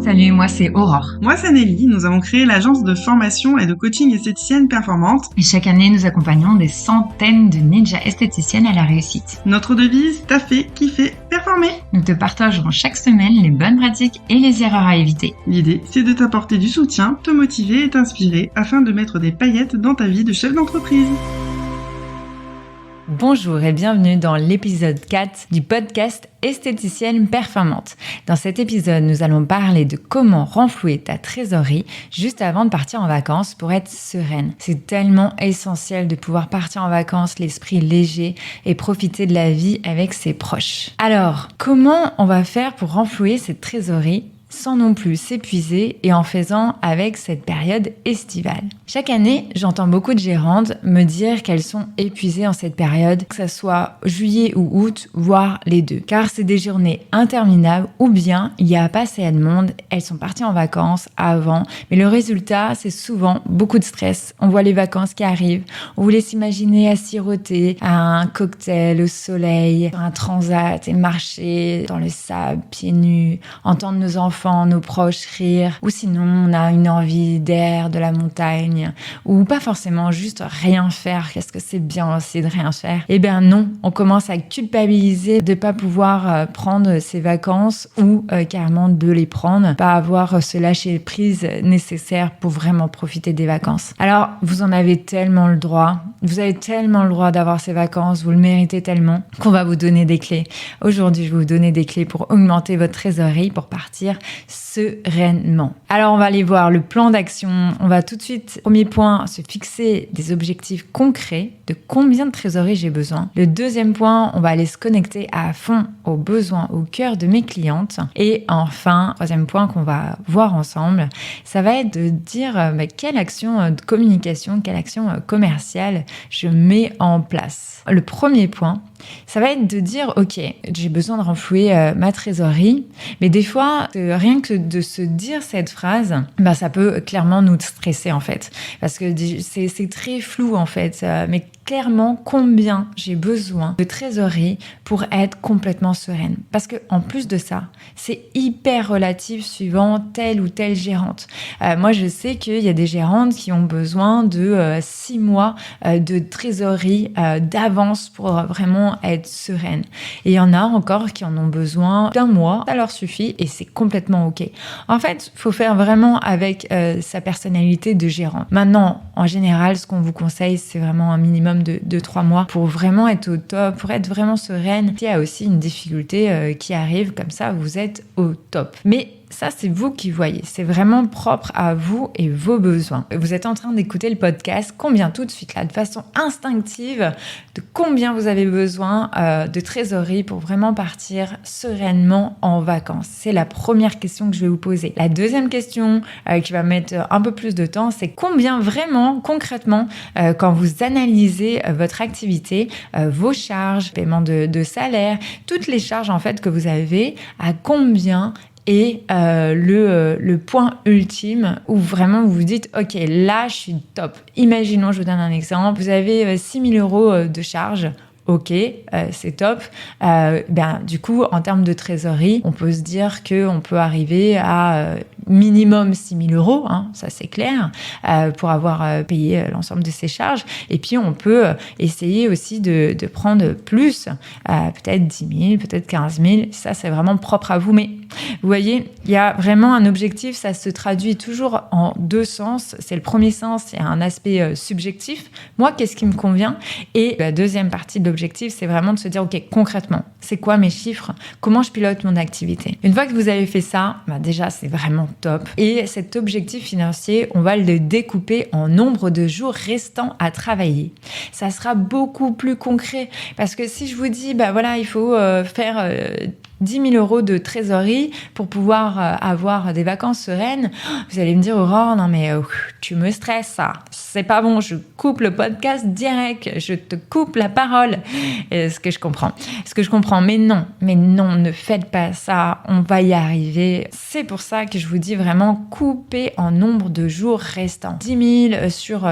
Salut, moi c'est Aurore. Moi c'est Nelly, nous avons créé l'agence de formation et de coaching esthéticienne performante. Et chaque année, nous accompagnons des centaines de ninjas esthéticiennes à la réussite. Notre devise, taffer, kiffer, performer. Nous te partagerons chaque semaine les bonnes pratiques et les erreurs à éviter. L'idée, c'est de t'apporter du soutien, te motiver et t'inspirer afin de mettre des paillettes dans ta vie de chef d'entreprise. Bonjour et bienvenue dans l'épisode 4 du podcast Esthéticienne Performante. Dans cet épisode, nous allons parler de comment renflouer ta trésorerie juste avant de partir en vacances pour être sereine. C'est tellement essentiel de pouvoir partir en vacances l'esprit léger et profiter de la vie avec ses proches. Alors, comment on va faire pour renflouer cette trésorerie sans non plus s'épuiser et en faisant avec cette période estivale? Chaque année, j'entends beaucoup de gérantes me dire qu'elles sont épuisées en cette période, que ce soit juillet ou août, voire les deux. Car c'est des journées interminables ou bien il n'y a pas assez de monde, elles sont parties en vacances avant, mais le résultat, c'est souvent beaucoup de stress. On voit les vacances qui arrivent, on vous laisse imaginer à siroter à un cocktail au soleil, sur un transat et marcher dans le sable, pieds nus, entendre nos enfants, nos proches rire, ou sinon on a une envie d'air, de la montagne, ou pas forcément juste rien faire. Qu'est-ce que c'est bien aussi de rien faire? Eh bien non, on commence à culpabiliser de pas pouvoir prendre ses vacances ou carrément de les prendre, pas avoir ce lâcher prise nécessaire pour vraiment profiter des vacances. Alors vous en avez tellement le droit, vous avez tellement le droit d'avoir ces vacances, vous le méritez tellement qu'on va vous donner des clés. Aujourd'hui, je vais vous donner des clés pour augmenter votre trésorerie, pour partir sereinement. Alors, on va aller voir le plan d'action. On va tout de suite, premier point, se fixer des objectifs concrets de combien de trésorerie j'ai besoin. Le deuxième point, on va aller se connecter à fond aux besoins, au cœur de mes clientes. Et enfin, troisième point qu'on va voir ensemble, ça va être de dire quelle action de communication, quelle action commerciale je mets en place. Le premier point, ça va être de dire, ok, j'ai besoin de renflouer ma trésorerie, mais des fois, rien que de se dire cette phrase, ça peut clairement nous stresser en fait, parce que c'est très flou en fait, mais clairement combien j'ai besoin de trésorerie pour être complètement sereine. Parce que en plus de ça, c'est hyper relatif suivant telle ou telle gérante. Moi, je sais qu'il y a des gérantes qui ont besoin de 6 mois de trésorerie d'avance pour vraiment être sereine. Et il y en a encore qui en ont besoin d'1 mois, ça leur suffit et c'est complètement OK. En fait, il faut faire vraiment avec sa personnalité de gérant. Maintenant, en général, ce qu'on vous conseille, c'est vraiment un minimum de 3 mois pour vraiment être au top, pour être vraiment sereine. Il y a aussi une difficulté qui arrive, comme ça, vous êtes au top. Mais ça, c'est vous qui voyez. C'est vraiment propre à vous et vos besoins. Vous êtes en train d'écouter le podcast. Combien tout de suite, là, de façon instinctive, de combien vous avez besoin de trésorerie pour vraiment partir sereinement en vacances? C'est la première question que je vais vous poser. La deuxième question qui va mettre un peu plus de temps, c'est combien vraiment, concrètement, quand vous analysez votre activité, vos charges, paiement de salaire, toutes les charges en fait que vous avez, à combien et le point ultime où vraiment vous vous dites ok, là je suis top. Imaginons, je vous donne un exemple, vous avez 6 000 € de charges. Ok, c'est top. Du coup, en termes de trésorerie, on peut se dire qu'on peut arriver à minimum 6 000 €, hein, ça c'est clair, pour avoir payé l'ensemble de ses charges. Et puis, on peut essayer aussi de prendre plus, peut-être 10 000, peut-être 15 000. Ça, c'est vraiment propre à vous. Mais vous voyez, il y a vraiment un objectif, ça se traduit toujours en deux sens. C'est le premier sens, c'est un aspect subjectif. Moi, qu'est-ce qui me convient? Et la deuxième partie de l'objectif, c'est vraiment de se dire, ok, concrètement, c'est quoi mes chiffres? Comment je pilote mon activité? Une fois que vous avez fait ça, déjà, c'est vraiment top. Et cet objectif financier, on va le découper en nombre de jours restants à travailler. Ça sera beaucoup plus concret parce que si je vous dis, il faut faire 10 000 € de trésorerie pour pouvoir avoir des vacances sereines, vous allez me dire, Aurore, non mais tu me stresses, ça. C'est pas bon, je coupe le podcast direct, je te coupe la parole. Ce que je comprends, mais non, ne faites pas ça, on va y arriver. C'est pour ça que je vous dis vraiment couper en nombre de jours restants. 10 000 sur,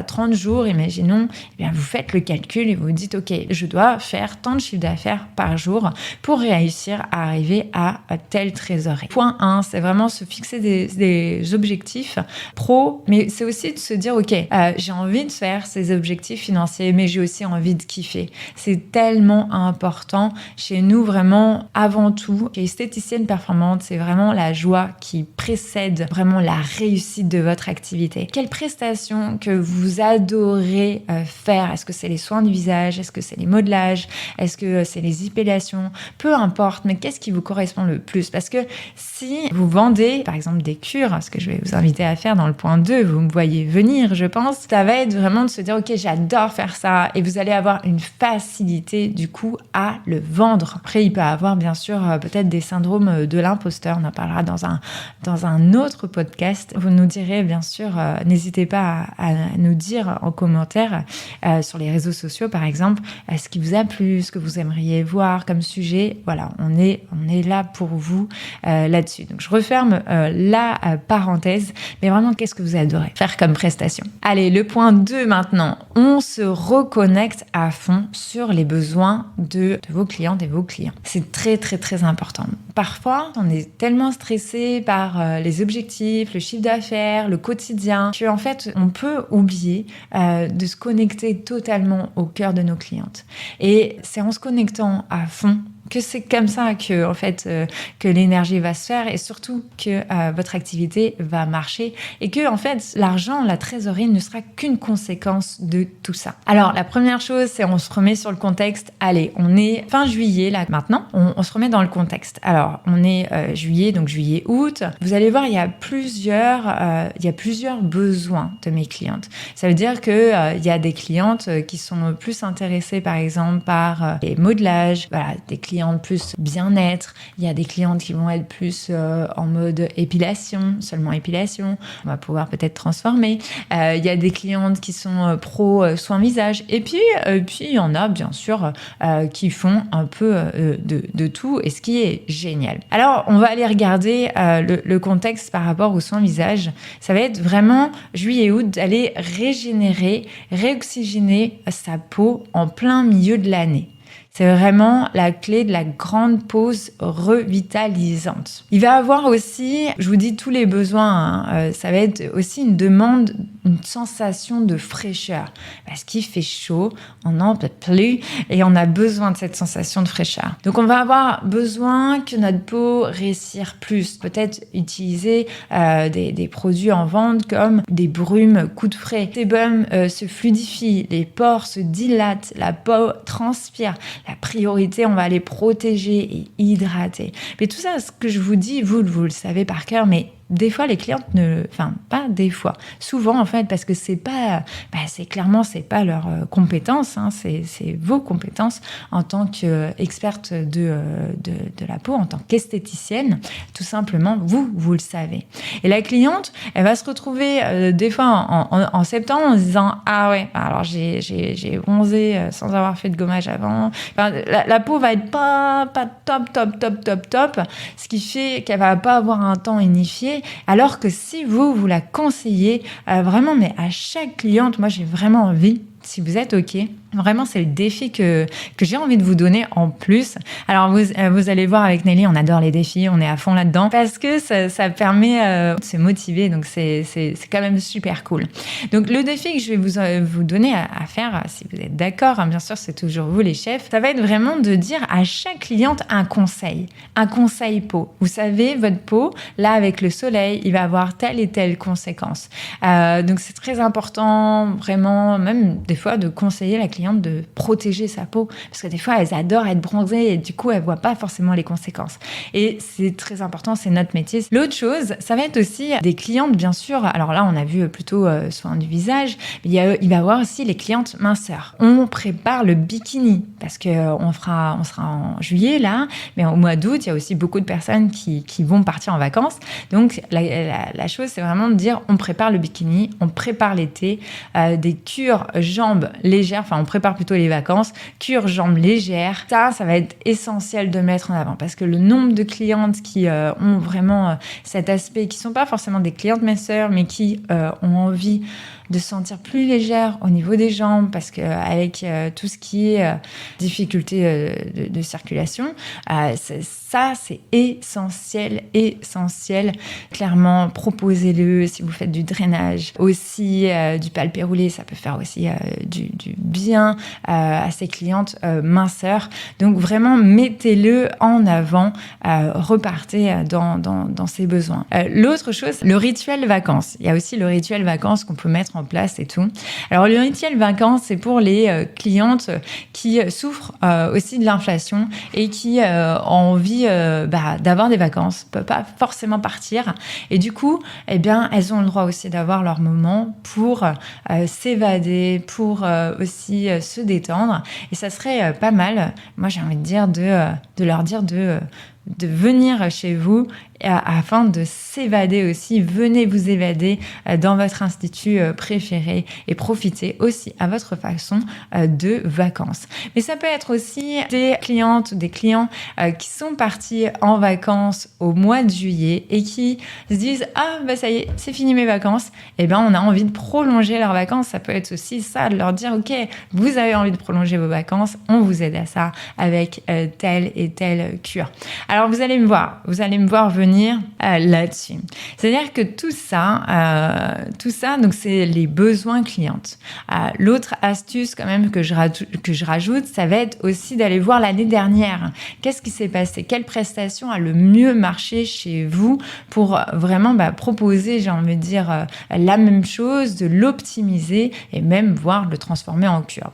30 jours, imaginons, vous faites le calcul et vous vous dites, ok, je dois faire tant de chiffre d'affaires par jour pour réussir réussir à arriver à telle trésorerie. Point 1, c'est vraiment se fixer des objectifs pro, mais c'est aussi de se dire, ok, j'ai envie de faire ces objectifs financiers, mais j'ai aussi envie de kiffer. C'est tellement important chez nous, vraiment, avant tout. Esthéticienne performante, c'est vraiment la joie qui précède vraiment la réussite de votre activité. Quelle prestation que vous adorez faire? Est-ce que c'est les soins du visage? Est-ce que c'est les modelages? Est-ce que c'est les épilations? Peu importe, mais qu'est-ce qui vous correspond le plus? Parce que si vous vendez, par exemple, des cures, ce que je vais vous inviter à faire dans le point 2, vous me voyez venir, je pense, ça va être vraiment de se dire, ok, j'adore faire ça, et vous allez avoir une facilité, du coup, à le vendre. Après, il peut avoir, bien sûr, peut-être des syndromes de l'imposteur. On en parlera dans un autre podcast. Vous nous direz, bien sûr, n'hésitez pas à nous dire en commentaire sur les réseaux sociaux, par exemple, ce qui vous a plu, ce que vous aimeriez voir comme sujet. Voilà, on est là pour vous là-dessus. Donc, je referme la parenthèse, mais vraiment, qu'est-ce que vous adorez faire comme prestation? Allez, le point 2 maintenant. On se reconnecte à fond sur les besoins de vos clientes et vos clients. C'est très, très, très important. Parfois, on est tellement stressé par les objectifs, le chiffre d'affaires, le quotidien, qu'en fait, on peut oublier de se connecter totalement au cœur de nos clientes. Et c'est en se connectant à fond que c'est comme ça que, en fait, que l'énergie va se faire et surtout que votre activité va marcher et que, en fait, l'argent, la trésorerie ne sera qu'une conséquence de tout ça. Alors, la première chose, c'est on se remet sur le contexte. Allez, on est fin juillet, là, maintenant. On se remet dans le contexte. Alors, on est juillet, donc juillet-août. Vous allez voir, il y a plusieurs besoins de mes clientes. Ça veut dire que il y a des clientes qui sont plus intéressées, par exemple, par les modelages, voilà, des clientes plus bien-être, il y a des clientes qui vont être plus en mode épilation, seulement épilation, on va pouvoir peut-être transformer, il y a des clientes qui sont pro soins visage, et puis il y en a bien sûr qui font un peu de tout, et ce qui est génial. Alors on va aller regarder le contexte par rapport aux soins visage. Ça va être vraiment juillet-août d'aller régénérer, réoxygéner sa peau en plein milieu de l'année. C'est vraiment la clé de la grande pause revitalisante. Il va avoir aussi, je vous dis tous les besoins, ça va être aussi une demande, une sensation de fraîcheur. Parce qu'il fait chaud, on n'en peut plus et on a besoin de cette sensation de fraîcheur. Donc on va avoir besoin que notre peau récire plus. Peut-être utiliser des produits en vente comme des brumes coup de frais. Le sébum se fluidifie, les pores se dilatent, la peau transpire. La priorité, on va les protéger et hydrater. Mais tout ça, ce que je vous dis, vous le savez par cœur, mais des fois, les clientes pas des fois, souvent en fait, parce que c'est pas leur compétence, hein, c'est vos compétences en tant qu'experte de la peau, en tant qu'esthéticienne, tout simplement, vous le savez. Et la cliente, elle va se retrouver des fois en septembre en se disant « Ah ouais, alors j'ai bronzé sans avoir fait de gommage avant. » Enfin, la peau va être pas top, ce qui fait qu'elle va pas avoir un temps unifié. Alors que si vous la conseillez vraiment, mais à chaque cliente, moi j'ai vraiment envie, si vous êtes OK, vraiment c'est le défi que j'ai envie de vous donner en plus. Alors vous allez voir avec Nelly, on adore les défis, on est à fond là-dedans parce que ça permet de se motiver, donc c'est quand même super cool. Donc le défi que je vais vous donner à faire, si vous êtes d'accord, hein, bien sûr c'est toujours vous les chefs, ça va être vraiment de dire à chaque cliente un conseil peau. Vous savez, votre peau, là avec le soleil, il va avoir telle et telle conséquence. Donc c'est très important, vraiment, même des fois de conseiller la cliente de protéger sa peau, parce que des fois elles adorent être bronzées et du coup elles voient pas forcément les conséquences. Et c'est très important, c'est notre métier. L'autre chose, ça va être aussi des clientes, bien sûr. Alors là, on a vu plutôt soins du visage, mais il va y avoir aussi les clientes minceurs. On prépare le bikini parce que on sera en juillet là, mais au mois d'août, il y a aussi beaucoup de personnes qui vont partir en vacances. Donc la chose, c'est vraiment de dire on prépare le bikini, on prépare l'été, des cures jambes légères, enfin on prépare plutôt les vacances, cure jambes légères. Ça va être essentiel de mettre en avant parce que le nombre de clientes qui ont vraiment cet aspect, qui sont pas forcément des clientes minceurs, mais qui ont envie de se sentir plus légère au niveau des jambes, parce qu'avec tout ce qui est difficulté de circulation, c'est essentiel. Clairement, proposez-le si vous faites du drainage. Aussi, du palpé roulé, ça peut faire aussi du bien à ses clientes minceurs. Donc vraiment, mettez-le en avant, repartez dans ses besoins. L'autre chose, le rituel vacances. Il y a aussi le rituel vacances qu'on peut mettre en place et tout. Alors le rituel vacances, c'est pour les clientes qui souffrent aussi de l'inflation et qui ont envie d'avoir des vacances, ne peuvent pas forcément partir. Et du coup, eh bien, elles ont le droit aussi d'avoir leur moment pour s'évader, pour aussi se détendre. Et ça serait pas mal, moi j'ai envie de dire, de leur dire de venir chez vous afin de s'évader aussi. Venez vous évader dans votre institut préféré et profitez aussi à votre façon de vacances. Mais ça peut être aussi des clientes, des clients qui sont partis en vacances au mois de juillet et qui se disent « Ah, ça y est, c'est fini mes vacances ». Eh bien, on a envie de prolonger leurs vacances. Ça peut être aussi ça, de leur dire « Ok, vous avez envie de prolonger vos vacances, on vous aide à ça avec telle et telle cure ». Alors, vous allez me voir venir là-dessus. C'est-à-dire que tout ça, donc c'est les besoins clientes. L'autre astuce quand même que je rajoute, ça va être aussi d'aller voir l'année dernière. Qu'est-ce qui s'est passé? Quelle prestation a le mieux marché chez vous pour vraiment proposer, j'ai envie de dire, la même chose, de l'optimiser et même voir le transformer en cure.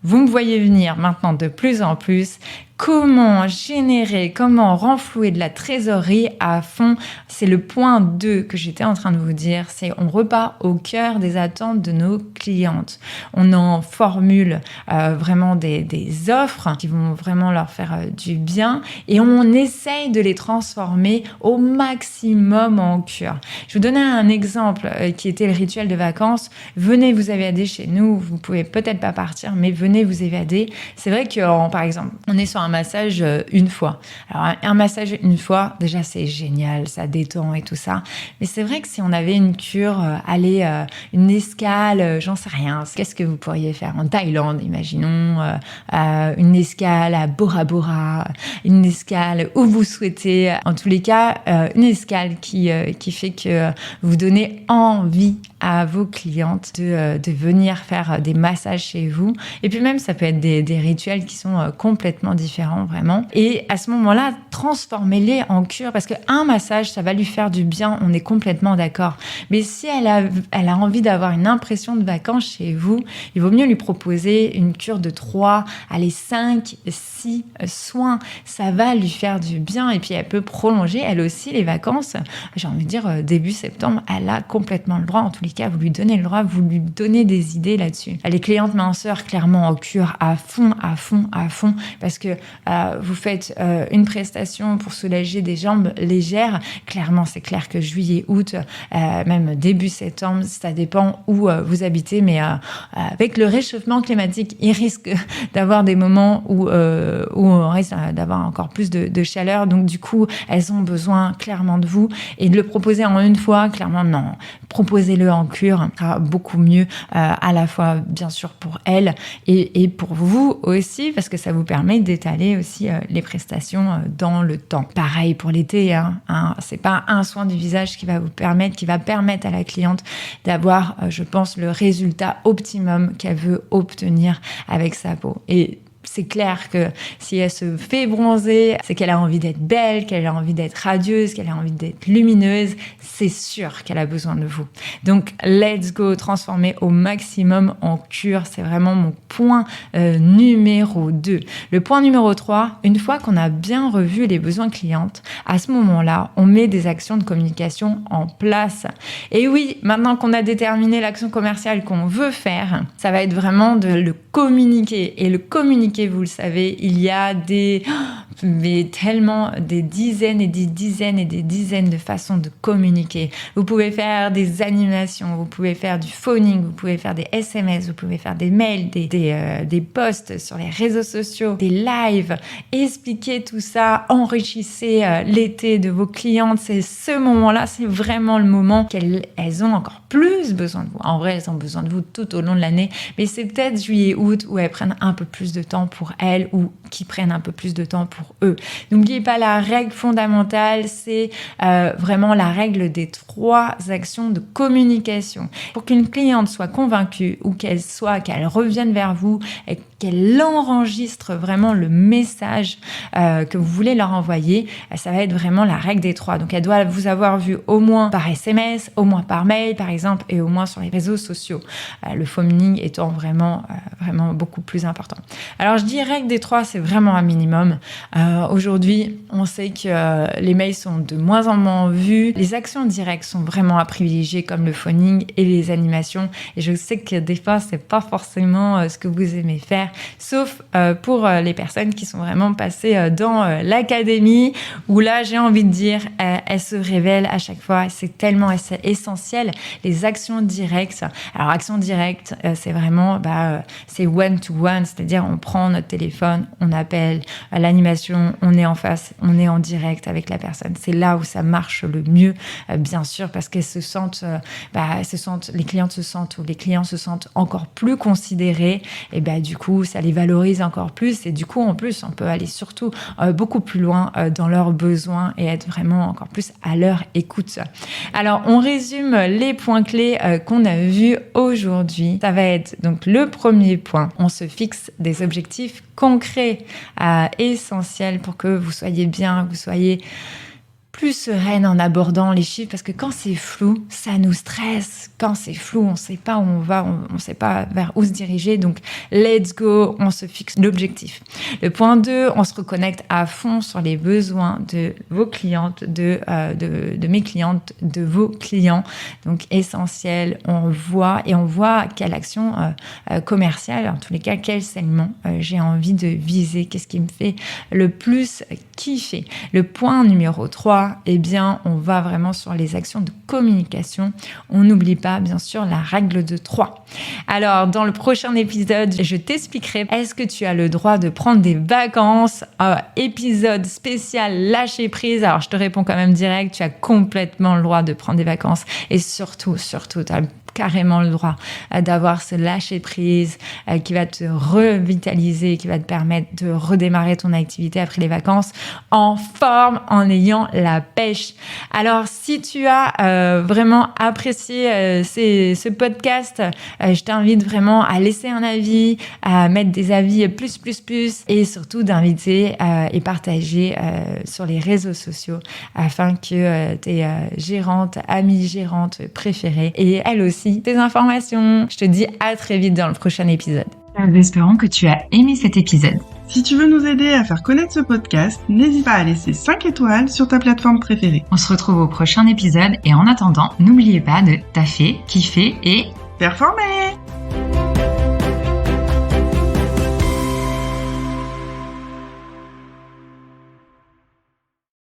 Vous me voyez venir maintenant de plus en plus. Comment générer, comment renflouer de la trésorerie à fond? C'est le point 2 que j'étais en train de vous dire. C'est on repart au cœur des attentes de nos clientes. On en formule vraiment des offres qui vont vraiment leur faire du bien et on essaye de les transformer au maximum en cure. Je vous donnais un exemple qui était le rituel de vacances. Venez vous évader chez nous. Vous pouvez peut-être pas partir, mais venez vous évader. C'est vrai que, par exemple, on est sur un massage une fois. Alors, un massage une fois, déjà, c'est génial, ça détend et tout ça. Mais c'est vrai que si on avait une cure, une escale, j'en sais rien. Qu'est-ce que vous pourriez faire en Thaïlande, imaginons, une escale à Bora Bora, une escale où vous souhaitez, en tous les cas, une escale qui fait que vous donnez envie à vos clientes de venir faire des massages chez vous. Et puis même, ça peut être des rituels qui sont complètement différents, vraiment. Et à ce moment-là, transformez-les en cure, parce qu'un massage, ça va lui faire du bien, on est complètement d'accord. Mais si elle a envie d'avoir une impression de vacances chez vous, il vaut mieux lui proposer une cure de 3, 5, 6 soins. Ça va lui faire du bien et puis elle peut prolonger, elle aussi, les vacances. J'ai envie de dire, début septembre, elle a complètement le droit. En tous les cas, vous lui donnez le droit, vous lui donnez des idées là-dessus. Les clientes minceurs, clairement, en cure à fond, parce que vous faites une prestation pour soulager des jambes légères. Clairement, c'est clair que juillet, août, même début septembre, ça dépend où vous habitez, mais avec le réchauffement climatique, il risque d'avoir des moments où on risque d'avoir encore plus de chaleur. Donc, du coup, elles ont besoin clairement de vous. Et de le proposer en une fois, clairement, non. Proposez-le en cure, ça sera beaucoup mieux, à la fois, bien sûr, pour elles et pour vous aussi, parce que ça vous permet d'étaler aussi les prestations dans le temps. Pareil pour l'été, c'est pas un soin du visage qui va permettre à la cliente d'avoir, je pense, le résultat optimum qu'elle veut obtenir avec sa peau. Et c'est clair que si elle se fait bronzer, c'est qu'elle a envie d'être belle, qu'elle a envie d'être radieuse, qu'elle a envie d'être lumineuse. C'est sûr qu'elle a besoin de vous. Donc, let's go, transformer au maximum en cure. C'est vraiment mon point numéro 2. Le point numéro 3, une fois qu'on a bien revu les besoins clientes, à ce moment-là, on met des actions de communication en place. Et oui, maintenant qu'on a déterminé l'action commerciale qu'on veut faire, ça va être vraiment de le communiquer. Et le communiquer, communiquer, vous le savez, il y a tellement des dizaines et des dizaines et des dizaines de façons de communiquer. Vous pouvez faire des animations, vous pouvez faire du phoning, vous pouvez faire des SMS, vous pouvez faire des mails, des posts sur les réseaux sociaux, des lives. Expliquez tout ça, enrichissez l'été de vos clientes. C'est ce moment-là, c'est vraiment le moment qu'elles ont encore plus besoin de vous. En vrai, elles ont besoin de vous tout au long de l'année, mais c'est peut-être juillet, août où elles prennent un peu plus de temps pour elles ou qui prennent un peu plus de temps pour eux. N'oubliez pas, la règle fondamentale, c'est vraiment la règle des 3 actions de communication. Pour qu'une cliente soit convaincue ou qu'elle revienne vers vous et qu'elle enregistre vraiment le message que vous voulez leur envoyer, ça va être vraiment la règle des 3. Donc, elle doit vous avoir vu au moins par SMS, au moins par mail, par exemple, et au moins sur les réseaux sociaux. Le phoning étant vraiment beaucoup plus important. Alors, je dis règle des 3, c'est vraiment un minimum. Aujourd'hui, on sait que les mails sont de moins en moins vus. Les actions directes sont vraiment à privilégier, comme le phoning et les animations. Et je sais que des fois, c'est pas forcément ce que vous aimez faire, sauf pour les personnes qui sont vraiment passées dans l'académie, où là, j'ai envie de dire, elles se révèlent à chaque fois. C'est tellement essentiel, les actions directes. Alors, actions directes, c'est vraiment, c'est one-to-one, c'est-à-dire on prend notre téléphone, on appelle à l'animation, on est en face, on est en direct avec la personne. C'est là où ça marche le mieux, bien sûr, parce qu'elles se sentent, les clientes se sentent, ou les clients se sentent encore plus considérés, et du coup, ça les valorise encore plus, et du coup, en plus, on peut aller surtout beaucoup plus loin dans leurs besoins et être vraiment encore plus à leur écoute. Alors, on résume les points clés qu'on a vus aujourd'hui. Ça va être donc le premier point, on se fixe des objectifs concrets, essentiels pour que vous soyez bien, que vous soyez plus sereine en abordant les chiffres, parce que quand c'est flou, ça nous stresse. Quand c'est flou, on ne sait pas où on va, on ne sait pas vers où se diriger. Donc, let's go, on se fixe l'objectif. Le point 2, on se reconnecte à fond sur les besoins de vos clientes, de mes clientes, de vos clients. Donc, essentiel, on voit quelle action commerciale, en tous les cas, quel segment j'ai envie de viser, qu'est-ce qui me fait le plus kiffer. Le point numéro 3, on va vraiment sur les actions de communication. On n'oublie pas, bien sûr, la règle de 3. Alors, dans le prochain épisode, je t'expliquerai, est-ce que tu as le droit de prendre des vacances? Épisode spécial lâcher prise. Alors, je te réponds quand même direct, tu as complètement le droit de prendre des vacances. Et surtout, tu as carrément le droit d'avoir ce lâcher prise qui va te revitaliser, qui va te permettre de redémarrer ton activité après les vacances en forme, en ayant la pêche. Alors, si tu as vraiment apprécié ce podcast, je t'invite vraiment à laisser un avis, à mettre des avis plus, et surtout d'inviter et partager sur les réseaux sociaux afin que tes gérantes, amies gérantes préférées et elles aussi tes informations. Je te dis à très vite dans le prochain épisode. Nous espérons que tu as aimé cet épisode. Si tu veux nous aider à faire connaître ce podcast, n'hésite pas à laisser 5 étoiles sur ta plateforme préférée. On se retrouve au prochain épisode et en attendant, n'oubliez pas de taffer, kiffer et performer!